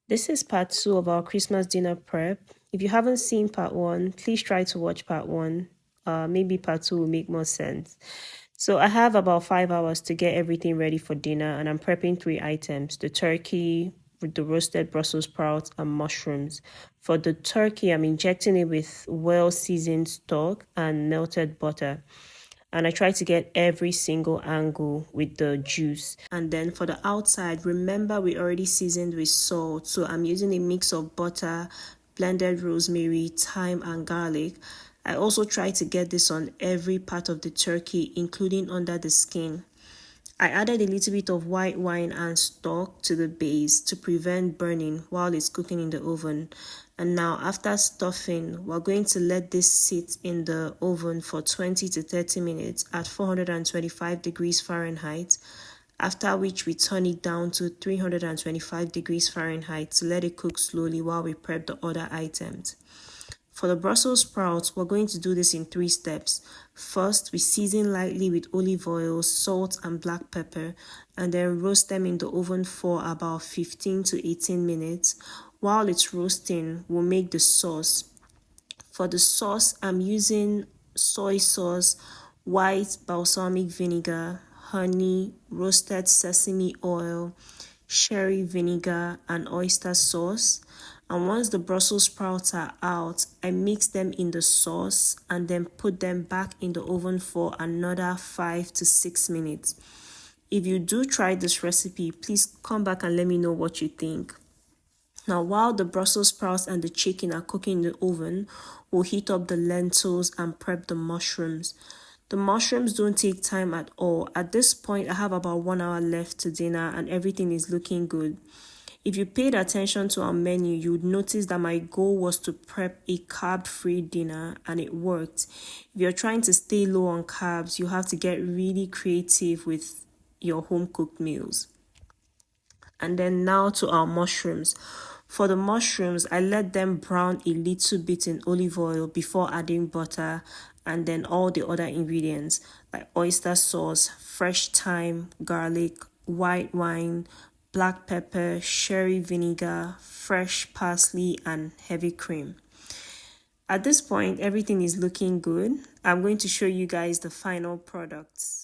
This is part two of our Christmas dinner prep. If you haven't seen part one, please try to watch part one. Maybe part two will make more sense. So I have about 5 hours to get everything ready for dinner, and I'm prepping three items: the turkey, with the roasted Brussels sprouts, and mushrooms. For the turkey, I'm injecting it with well-seasoned stock and melted butter, and I try to get every single angle with the juice. And then for the outside, remember we already seasoned with salt, so I'm using a mix of butter, blended rosemary, thyme, and garlic. I also try to get this on every part of the turkey, including under the skin. I added a little bit of white wine and stock to the base to prevent burning while it's cooking in the oven. And now after stuffing, we're going to let this sit in the oven for 20 to 30 minutes at 425 degrees Fahrenheit, after which we turn it down to 325 degrees Fahrenheit to let it cook slowly while we prep the other items. For the Brussels sprouts, we're going to do this in 3 steps. First, we season lightly with olive oil, salt, and black pepper, and then roast them in the oven for about 15 to 18 minutes. While it's roasting, we'll make the sauce. For the sauce, I'm using soy sauce, white balsamic vinegar, honey, roasted sesame oil, sherry vinegar, and oyster sauce. And once the Brussels sprouts are out, I mix them in the sauce and then put them back in the oven for another 5 to 6 minutes. If you do try this recipe, please come back and let me know what you think. Now, while the Brussels sprouts and the chicken are cooking in the oven, we'll heat up the lentils and prep the mushrooms. The mushrooms don't take time at all. At this point, I have about 1 hour left to dinner and everything is looking good. If you paid attention to our menu, you would notice that my goal was to prep a carb-free dinner, and it worked. If you're trying to stay low on carbs, you have to get really creative with your home-cooked meals. And then now to our mushrooms. For the mushrooms, I let them brown a little bit in olive oil before adding butter and then all the other ingredients like oyster sauce, fresh thyme, garlic, white wine, black pepper, sherry vinegar, fresh parsley, and heavy cream. At this point, everything is looking good. I'm going to show you guys the final products.